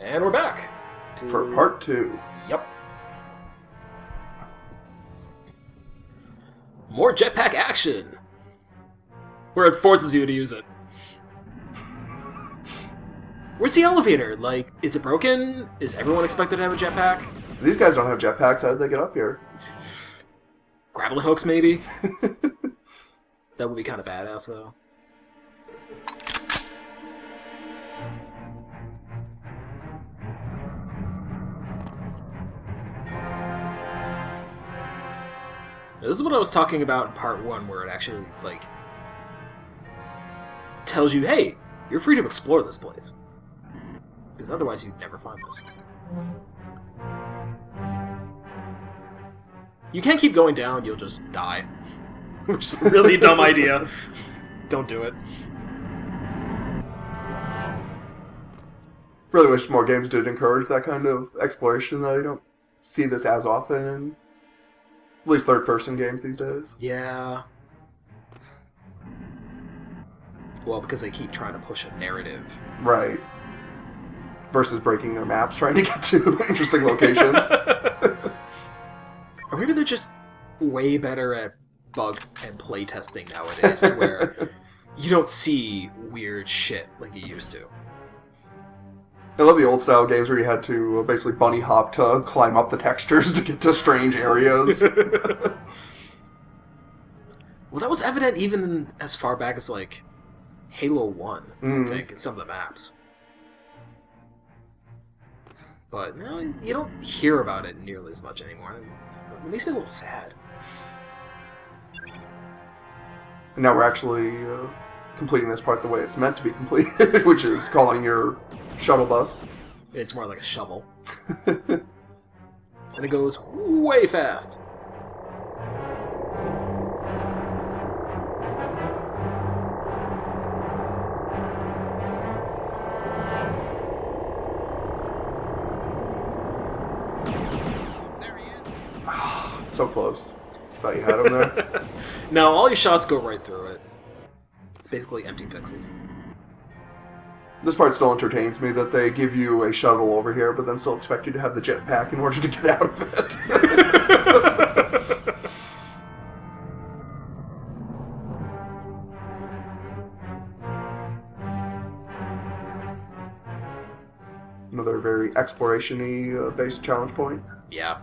And we're back. For part 2. Yep. More jetpack action! Where it forces you to use it. Where's the elevator? Like, is it broken? Is everyone expected to have a jetpack? These guys don't have jetpacks. How did they get up here? Grappling hooks, maybe? That would be kind of badass, though. This is what I was talking about in part 1, where it actually, like, tells you, hey, you're free to explore this place. Because otherwise you'd never find this. You can't keep going down, you'll just die. Which is a really dumb idea. Don't do it. Really wish more games did encourage that kind of exploration, though. You don't see this as often in at least third-person games these days. Yeah. Well, because they keep trying to push a narrative. Right. Versus breaking their maps trying to get to interesting locations. Or maybe they're just way better at bug and playtesting nowadays, to where you don't see weird shit like you used to. I love the old-style games where you had to basically bunny hop to climb up the textures to get to strange areas. Well, that was evident even as far back as, like, Halo 1, I think, in some of the maps. But, no, you don't hear about it nearly as much anymore. It makes me a little sad. And now we're actually completing this part the way it's meant to be completed, which is calling your shuttle bus. It's more like a shovel. And it goes way fast. So close. Thought you had him there. No, all your shots go right through it. It's basically empty pixels. This part still entertains me, that they give you a shuttle over here, but then still expect you to have the jetpack in order to get out of it. Another very exploration-y based challenge point. Yeah.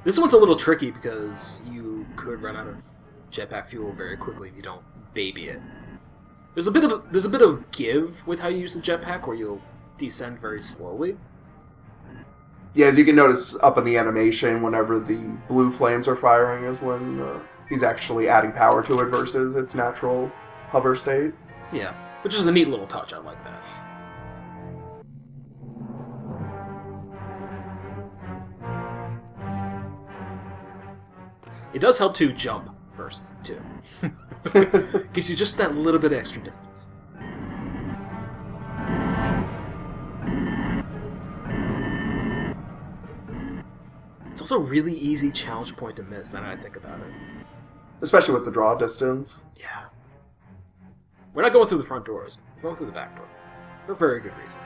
This one's a little tricky because you could run out of jetpack fuel very quickly if you don't baby it. There's a bit of give with how you use the jetpack, where you'll descend very slowly. Yeah, as you can notice up in the animation, whenever the blue flames are firing is when he's actually adding power to it versus its natural hover state. Yeah, which is a neat little touch. I like that. It does help to jump first, too. Gives you just that little bit of extra distance. It's also a really easy challenge point to miss, now that I think about it. Especially with the draw distance. Yeah. We're not going through the front doors. We're going through the back door. For a very good reason.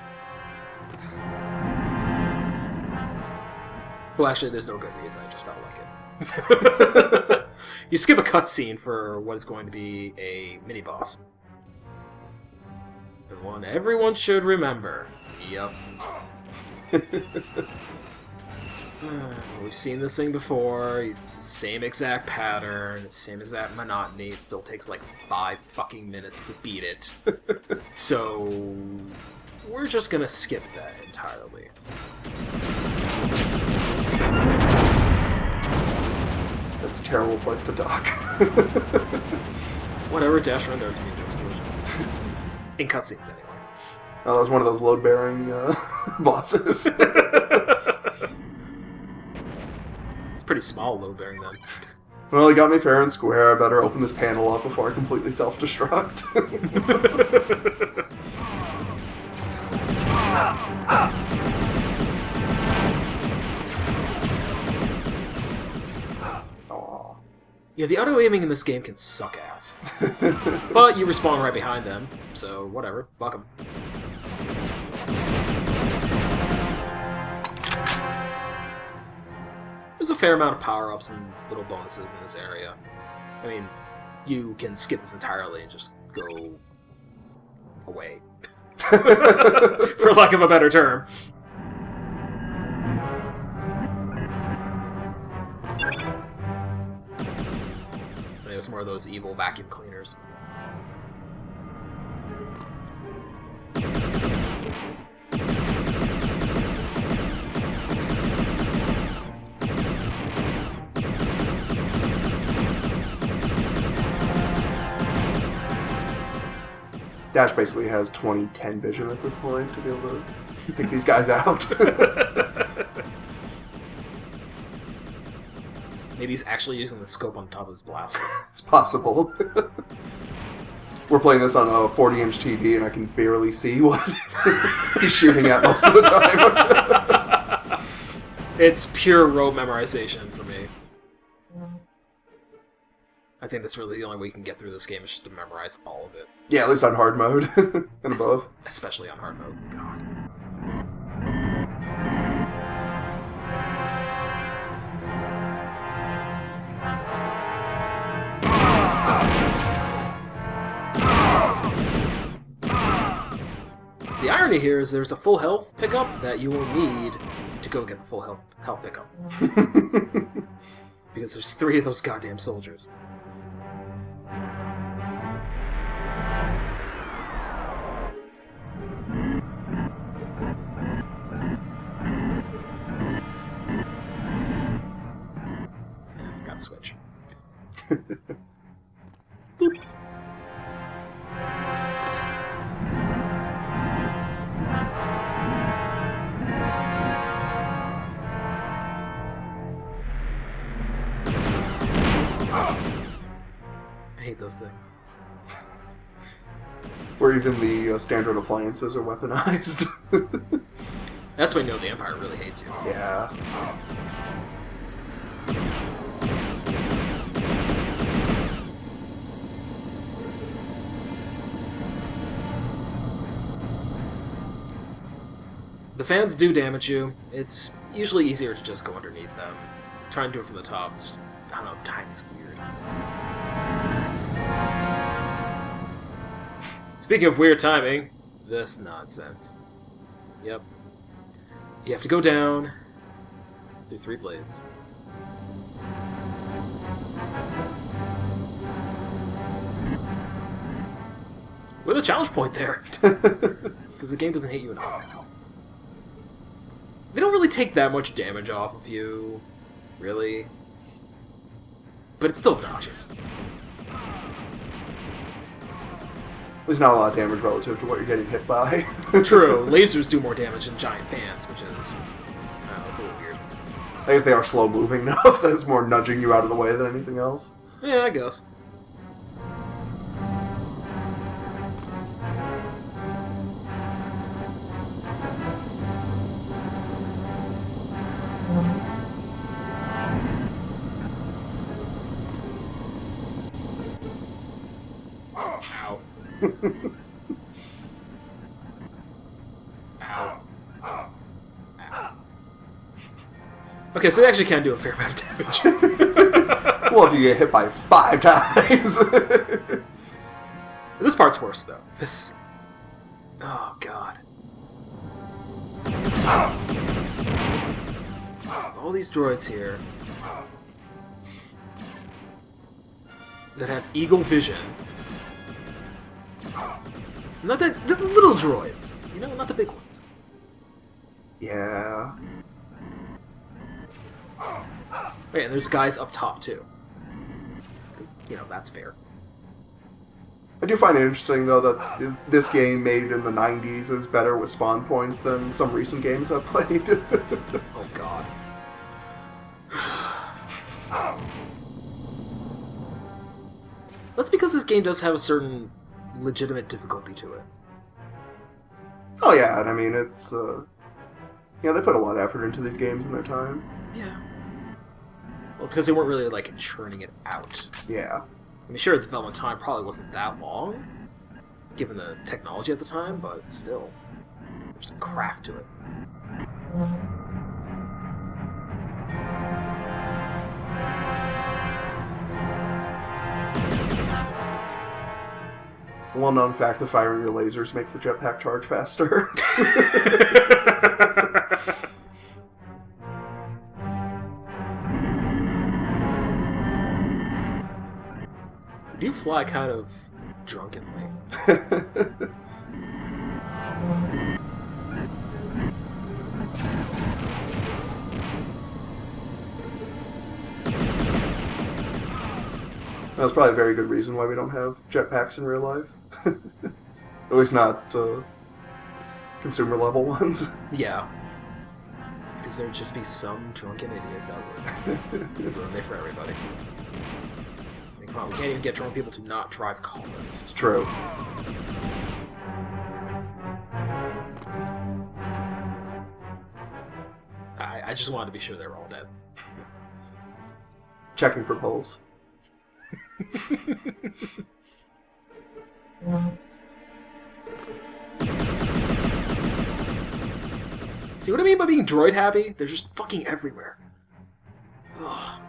Well, actually, there's no good reason. I just felt like it. You skip a cutscene for what is going to be a mini-boss. And one everyone should remember. Yep. We've seen this thing before. It's the same exact pattern, the same exact monotony. It still takes like 5 fucking minutes to beat it. So we're just gonna skip that entirely. That's a terrible place to dock. Whatever, dash run does mean no explosions. In cutscenes, anyway. Oh, that was one of those load-bearing bosses. It's pretty small load-bearing, then. Well, he got me fair and square. I better open this panel up before I completely self-destruct. Yeah, the auto-aiming in this game can suck ass. But you respawn right behind them, so whatever. Fuck them. There's a fair amount of power-ups and little bonuses in this area. I mean, you can skip this entirely and just go away. For lack of a better term. And there's more of those evil vacuum cleaners. Dash basically has 2010 vision at this point to be able to pick these guys out. Maybe he's actually using the scope on top of his blaster. It's possible. We're playing this on a 40-inch TV, and I can barely see what he's shooting at most of the time. It's pure rote memorization for me. I think that's really the only way you can get through this game is just to memorize all of it. Yeah, at least on hard mode and above. Especially on hard mode. God. The irony here is there's a full health pickup that you will need to go get the full health pickup. Because there's 3 of those goddamn soldiers. I forgot to switch. Boop. I hate those things. Where even the standard appliances are weaponized. That's when you know the Empire really hates you. Yeah. The fans do damage you. It's usually easier to just go underneath them. Try and do it from the top. Just, I don't know, the timing's weird. Speaking of weird timing, this nonsense. Yep. You have to go down through 3 blades. With a challenge point there. Because the game doesn't hate you enough. They don't really take that much damage off of you, really. But it's still obnoxious. There's not a lot of damage relative to what you're getting hit by. True, lasers do more damage than giant fans, which is... I don't know, it's a little weird. I guess they are slow-moving enough that it's more nudging you out of the way than anything else. Yeah, I guess. Ow. Ow. Ow. Okay, so they actually can do a fair amount of damage. Well, if you get hit by 5 times. This part's worse, though. This... Oh, God. All these droids here that have eagle vision. Not the little droids, you know, not the big ones. Yeah. Wait, and there's guys up top, too. Because, you know, that's fair. I do find it interesting, though, that this game made in the 90s is better with spawn points than some recent games I've played. Oh, God. That's because this game does have a certain legitimate difficulty to it. Oh, yeah, and I mean, it's, yeah, they put a lot of effort into these games in their time. Yeah. Well, because they weren't really, like, churning it out. Yeah. I mean, sure, the development time probably wasn't that long, given the technology at the time, but still, there's some craft to it. A well-known fact that firing your lasers makes the jetpack charge faster. You do fly kind of drunkenly. That's probably a very good reason why we don't have jetpacks in real life. At least not consumer level ones. Yeah. Because there'd just be some drunken idiot that would ruin it for everybody. I mean, come on, we can't even get drunk people to not drive cars. It's true. I just wanted to be sure they were all dead. Checking for pulse. See what I mean by being droid happy? They're just fucking everywhere. Ugh.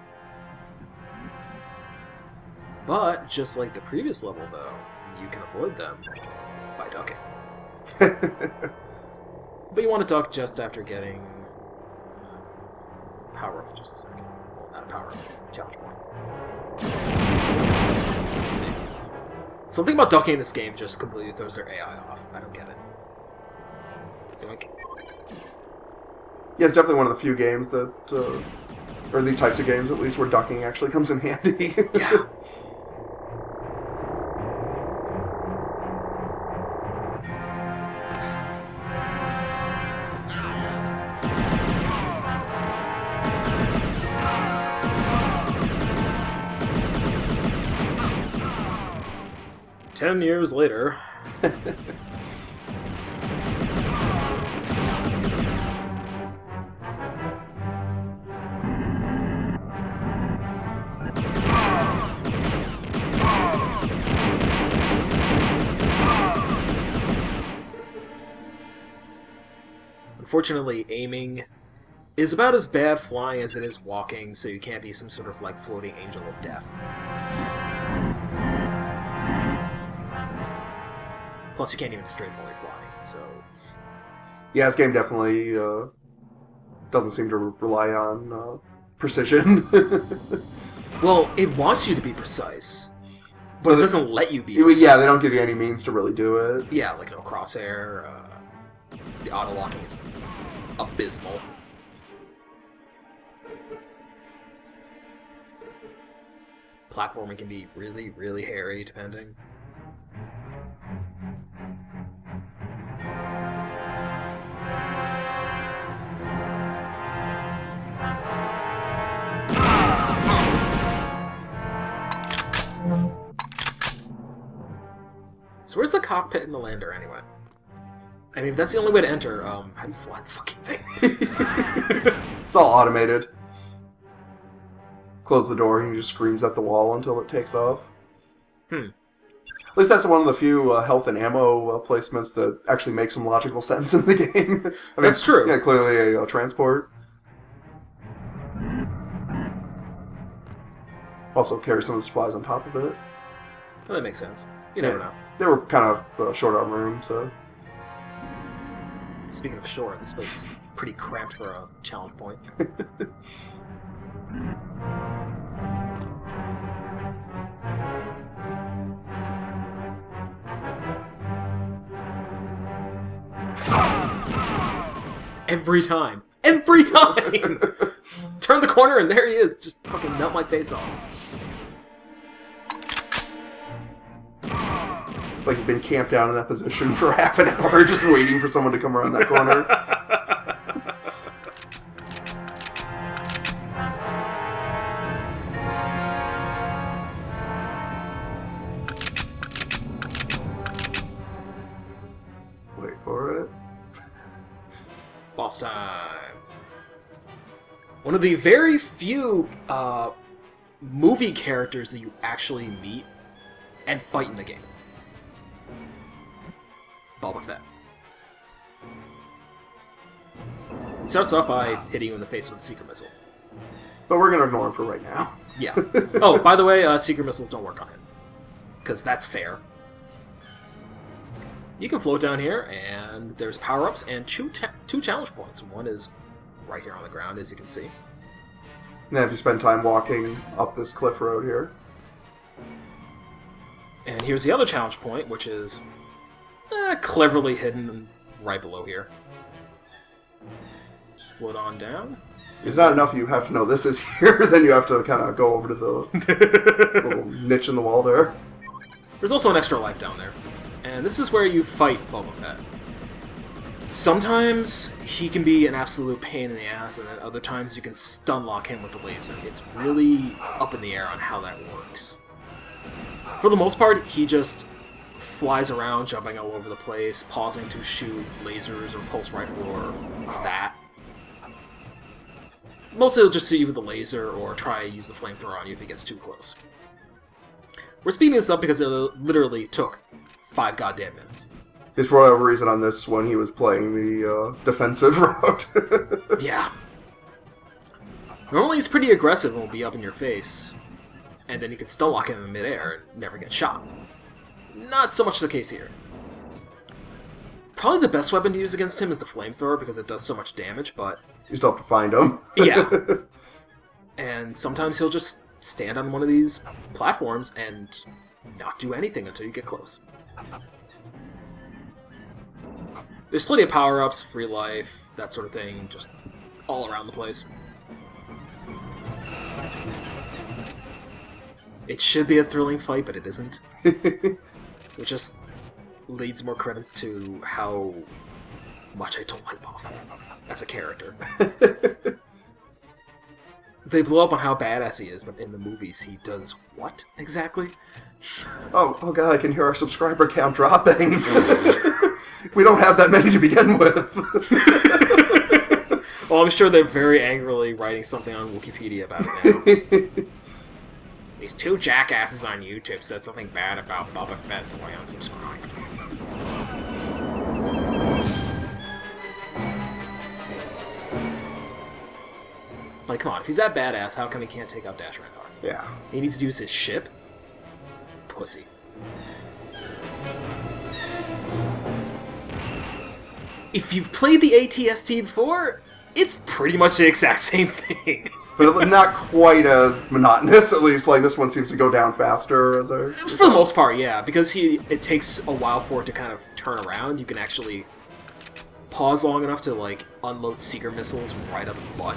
But, just like the previous level though, you can avoid them by ducking. But you want to duck just after getting power up in just a second. Well, not a power up, challenge point. See? Something about ducking in this game just completely throws their AI off. I don't get it. Yoink. Yeah, it's definitely one of the few games that, or these types of games at least, where ducking actually comes in handy. Yeah. Ten years later. Unfortunately, aiming is about as bad flying as it is walking, so you can't be some sort of, like, floating angel of death. Plus, you can't even strafe while you're flying, so... Yeah, this game definitely doesn't seem to rely on precision. Well, it wants you to be precise, but it doesn't let you be precise. Yeah, they don't give you any means to really do it. Yeah, like no crosshair, the auto-locking is abysmal. Platforming can be really, really hairy, depending. So where's the cockpit and the lander, anyway? I mean, if that's the only way to enter, how do you fly the fucking thing? It's all automated. Close the door, and he just screams at the wall until it takes off. At least that's one of the few health and ammo placements that actually make some logical sense in the game. I mean, that's true. Yeah, clearly a transport. Also carry some of the supplies on top of it. Well, that makes sense. You never know. They were kind of short on room, so... Speaking of short, this place is pretty cramped for a challenge point. Every time! Every time! Turn the corner and there he is! Just fucking melt my face off. Like he's been camped down in that position for half an hour, just waiting for someone to come around that corner. Wait for it. Boss time. One of the very few movie characters that you actually meet and fight in the game. Boba Fett. He starts off by hitting you in the face with a seeker missile. But we're going to ignore him for right now. Yeah. Oh, by the way, seeker missiles don't work on him. Because that's fair. You can float down here, and there's power-ups and two challenge points. One is right here on the ground, as you can see. And if you spend time walking up this cliff road here. And here's the other challenge point, which is cleverly hidden right below here. Just float on down. It's not enough you have to know this is here, then you have to kind of go over to the little niche in the wall there. There's also an extra life down there. And this is where you fight Boba Fett. Sometimes he can be an absolute pain in the ass, and then other times you can stun lock him with the laser. It's really up in the air on how that works. For the most part, he just flies around, jumping all over the place, pausing to shoot lasers or pulse rifle or that. Mostly he'll just shoot you with a laser or try to use the flamethrower on you if he gets too close. We're speeding this up because it literally took 5 goddamn minutes. Because for whatever reason on this one he was playing the defensive route. Yeah. Normally he's pretty aggressive and will be up in your face. And then you can stun lock him in midair and never get shot. Not so much the case here. Probably the best weapon to use against him is the flamethrower because it does so much damage, but... You still have to find him. Yeah. And sometimes he'll just stand on one of these platforms and not do anything until you get close. There's plenty of power-ups, free life, that sort of thing, just all around the place. It should be a thrilling fight, but it isn't. Which just leads more credits to how much I don't like Boba Fett as a character. They blow up on how badass he is, but in the movies he does what, exactly? Oh god, I can hear our subscriber count dropping. We don't have that many to begin with. Well, I'm sure they're very angrily writing something on Wikipedia about it now. These 2 jackasses on YouTube said something bad about Boba Fett, so I unsubscribed. Like, come on, if he's that badass, how come he can't take out Dash Rendar? Yeah. He needs to use his ship? Pussy. If you've played the ATST before, it's pretty much the exact same thing. But not quite as monotonous, at least. Like, this one seems to go down faster. For the most part, yeah. Because it takes a while for it to kind of turn around. You can actually pause long enough to, like, unload seeker missiles right up its butt.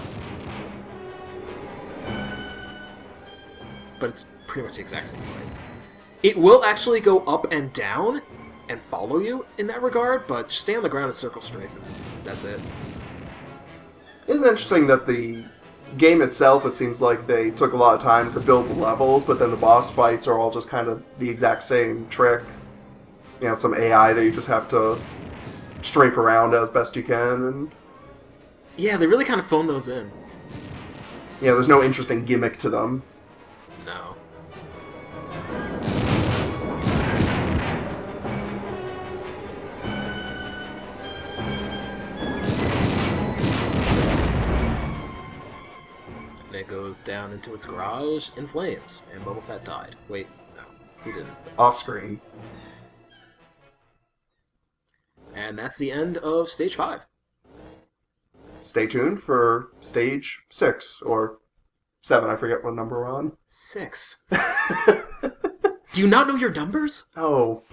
But it's pretty much the exact same thing. It will actually go up and down and follow you in that regard, but just stay on the ground and circle strafe, and that's it. It's interesting that the game itself, it seems like they took a lot of time to build the levels, but then the boss fights are all just kind of the exact same trick. You know, some AI that you just have to strafe around as best you can. And yeah, they really kind of phoned those in. Yeah, there's no interesting gimmick to them. No. And it goes down into its garage in flames, and Boba Fett died. Wait, no, he didn't. Off screen. And that's the end of Stage 5. Stay tuned for Stage 6, or 7, I forget what number we're on. 6. Do you not know your numbers? Oh.